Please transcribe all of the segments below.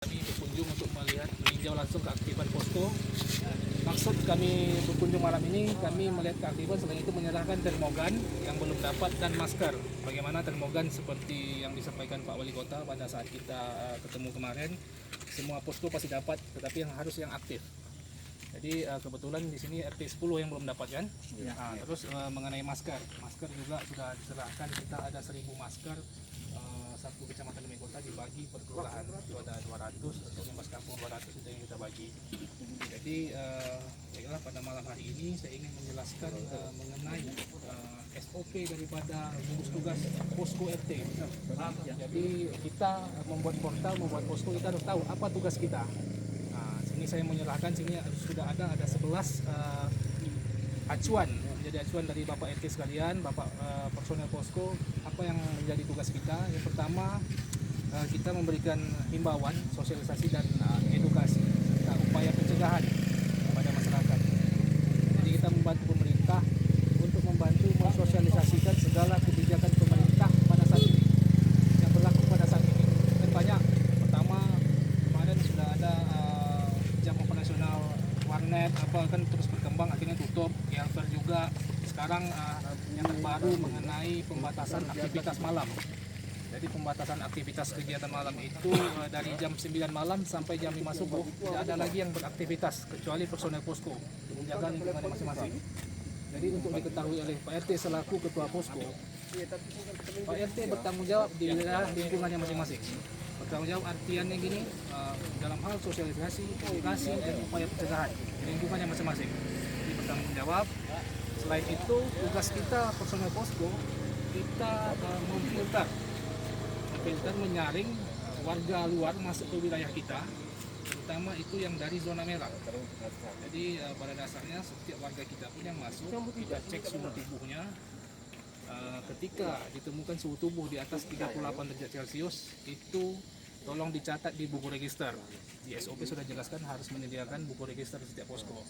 Kami berkunjung untuk meninjau langsung keaktifan posko. Maksud kami berkunjung malam ini, kami melihat keaktifan, selain itu menyerahkan termogan yang belum dapat dan masker. Bagaimana termogan seperti yang disampaikan Pak Wali Kota pada saat kita ketemu kemarin, semua posko pasti dapat, tetapi yang harus yang aktif. Jadi kebetulan di sini RT 10 yang belum dapat kan. Terus mengenai masker juga sudah diserahkan. Kita ada 1.000 masker. Satu kecamatan demi kota dibagi per kelurahan, itu ada 200, untuk 15 kampung 200 itu yang kita bagi. Jadi baiklah, pada malam hari ini saya ingin menjelaskan mengenai SOP daripada gugus tugas posko RT. Jadi kita membuat portal, membuat posko, kita harus tahu apa tugas kita. Sini saya menyerahkan, sini sudah ada 11 acuan, menjadi acuan dari Bapak RT sekalian, Bapak personel posko, apa yang menjadi tugas kita. Yang pertama, kita memberikan himbauan, sosialisasi dan edukasi, upaya pencegahan kepada masyarakat. Jadi kita membantu pemerintah untuk membantu mensosialisasikan segala kebijakan pemerintah pada saat ini, yang berlaku pada saat ini. Dan banyak. Pertama, kemarin sudah ada jam operasional warnet kan terus berkembang, akhirnya tutup. Yang juga sekarang yang terbaru mengenai pembatasan aktivitas malam. Jadi pembatasan aktivitas kegiatan malam itu dari jam 9 malam sampai jam 5 subuh tidak ada lagi yang beraktivitas kecuali personel posko untuk menjaga lingkungan masing-masing. Jadi untuk diketahui oleh Pak RT selaku ketua posko, Pak RT bertanggung jawab di wilayah lingkungannya masing-masing. Bertanggung jawab artiannya gini, dalam hal sosialisasi, edukasi, dan upaya pencegahan di lingkungannya masing-masing. Jadi bertanggung jawab. Selain itu, tugas kita personel posko, kita memfilter, menyaring warga luar masuk ke wilayah kita, terutama itu yang dari zona merah. Jadi pada dasarnya setiap warga kita pun yang masuk, kita cek suhu tubuhnya. Ketika ditemukan suhu tubuh di atas 38 derajat Celcius, itu tolong dicatat di buku register. Di SOP sudah jelaskan harus menyediakan buku register di setiap posko.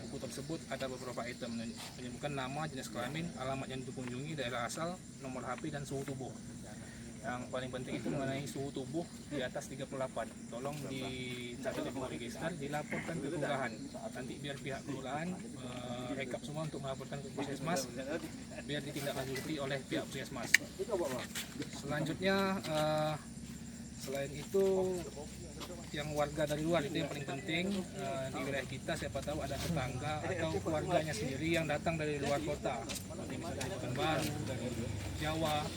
Buku tersebut ada beberapa item, menyebutkan nama, jenis kelamin, alamat yang dikunjungi, daerah asal, nomor HP, dan suhu tubuh. Yang paling penting itu mengenai suhu tubuh di atas 38. Tolong dicatat di buku register, dilaporkan ke kelurahan. Nanti biar pihak kelurahan rekap semua untuk melaporkan ke Puskesmas, biar ditindaklanjuti oleh pihak Puskesmas. Selanjutnya, selain itu, yang warga dari luar itu yang paling penting. Di wilayah kita siapa tahu ada tetangga atau keluarganya sendiri yang datang dari luar kota, seperti misalnya dari Pekanbaru, dari Jawa.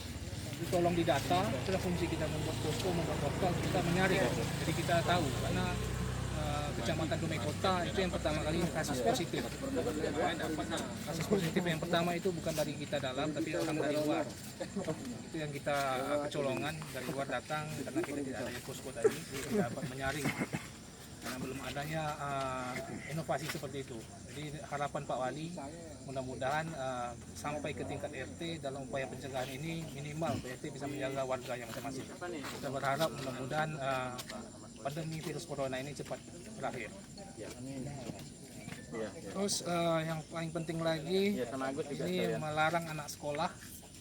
Itu tolong didata. Itulah fungsi kita membuat posko, membuat portal, kita menyaring. Jadi kita tahu, karena Kecamatan Dumai Kota itu yang pertama kali kasus positif. Kasus positif yang pertama itu bukan dari kita dalam, tapi orang dari luar. Itu yang kita kecolongan, dari luar datang, karena kita tidak ada posko tadi, kita dapat menyaring. Karena belum adanya inovasi seperti itu. Jadi harapan Pak Wali, mudah-mudahan sampai ke tingkat RT dalam upaya pencegahan ini minimal RT bisa menjaga warga yang masing-masing. Kita berharap mudah-mudahan pandemi virus corona ini cepat berakhir. Terus yang paling penting lagi, ini melarang anak sekolah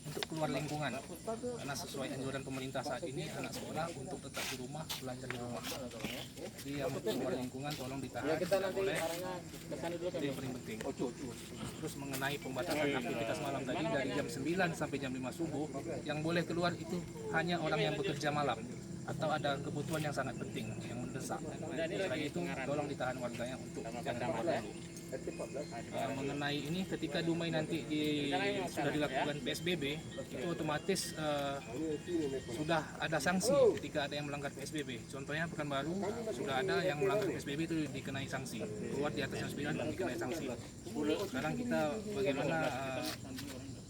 untuk keluar lingkungan, karena sesuai anjuran pemerintah saat ini anak sekolah untuk tetap di rumah, belajar di rumah. Jadi yang keluar lingkungan tolong ditahan, tidak boleh. Itu yang paling penting. Terus mengenai pembatasan aktivitas malam tadi, dari jam 9 sampai jam 5 subuh, yang boleh keluar itu hanya orang yang bekerja malam atau ada kebutuhan yang sangat penting, yang mendesak. Selain itu tolong ditahan warganya untuk jangan keluar. Mengenai ini, ketika Dumai nanti sudah dilakukan PSBB, itu otomatis sudah ada sanksi ketika ada yang melanggar PSBB. Contohnya Pekanbaru sudah ada yang melanggar PSBB itu dikenai sanksi, keluar di atas jam 9 dikenai sanksi. Sekarang kita bagaimana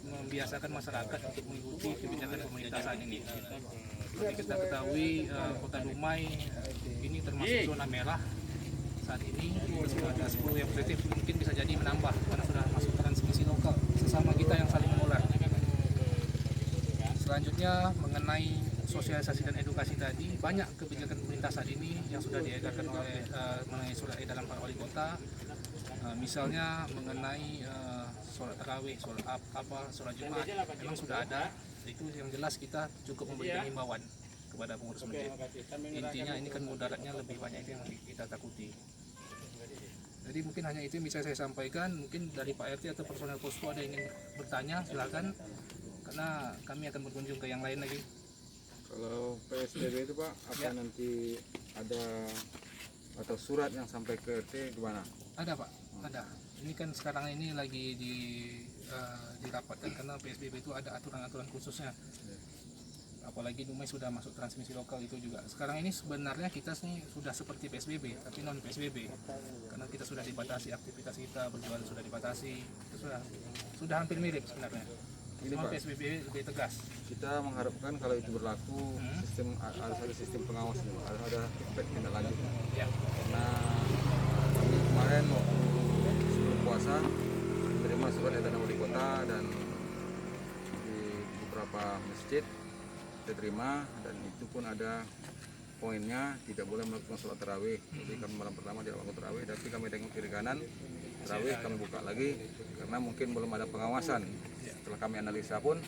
membiasakan masyarakat untuk mengikuti kebijakan pemerintah saat ini. Seperti kita ketahui, Kota Dumai ini termasuk zona merah. Saat ini sudah ada 10 yang positif, mungkin bisa jadi menambah karena sudah masuk transmisi lokal sesama kita yang saling menular. Selanjutnya mengenai sosialisasi dan edukasi tadi, banyak kebijakan pemerintah saat ini yang sudah diedarkan oleh mengenai surat edaran Pak Wali Kota. Misalnya mengenai sholat tarawih, sholat Jumat, memang sudah ada. Itu yang jelas kita cukup memberikan himbauan. kepada pengurus masjid. Intinya ini kan mudaratnya lebih banyak, itu yang kita takuti. Jadi mungkin hanya itu yang bisa saya sampaikan. Mungkin dari Pak RT atau personel posko ada yang ingin bertanya, silakan, karena kami akan berkunjung ke yang lain lagi. Kalau PSBB itu Pak, apa Ya. nanti ada atau surat yang sampai ke RT gimana? Ada Pak, ada. Ini kan sekarang ini lagi dirapatkan karena PSBB itu ada aturan-aturan khususnya. Apalagi Dumai sudah masuk transmisi lokal itu juga. Sekarang ini sebenarnya kita nih sudah seperti PSBB, tapi non PSBB. Karena kita sudah dibatasi aktivitas kita, berjualan sudah dibatasi. Itu sudah hampir mirip sebenarnya. Ini Cuma Pak, PSBB lebih tegas. kita mengharapkan kalau itu berlaku sistem harus ada sistem pengawas nih, Pak. Harus ada feedback tindak lanjut. Ya, Karena kami kemarin waktu sebelum puasa menerima surat edaran wali kota dan di beberapa masjid kita terima, dan itu pun ada poinnya tidak boleh melakukan sholat tarawih. Jadi kami malam pertama tidak melakukan tarawih, tapi kami tengok kiri kanan tarawih kami buka lagi karena mungkin belum ada pengawasan. Setelah kami analisa pun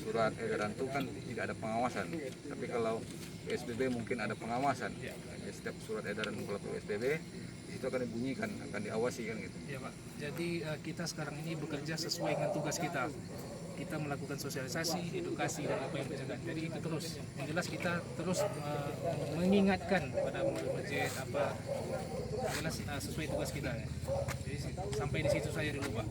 surat edaran itu kan tidak ada pengawasan, tapi kalau PSBB mungkin ada pengawasan. Jadi setiap surat edaran kalau PSBB itu akan dibunyikan, akan diawasi kan gitu. ya Pak. Jadi kita sekarang ini bekerja sesuai dengan tugas kita. Kita melakukan sosialisasi, edukasi, dan apa yang pencegahan. Jadi itu terus. Yang jelas kita terus mengingatkan pada masjid apa jelas sesuai tugas kita. Ya. Jadi sampai di situ saja dulu Pak.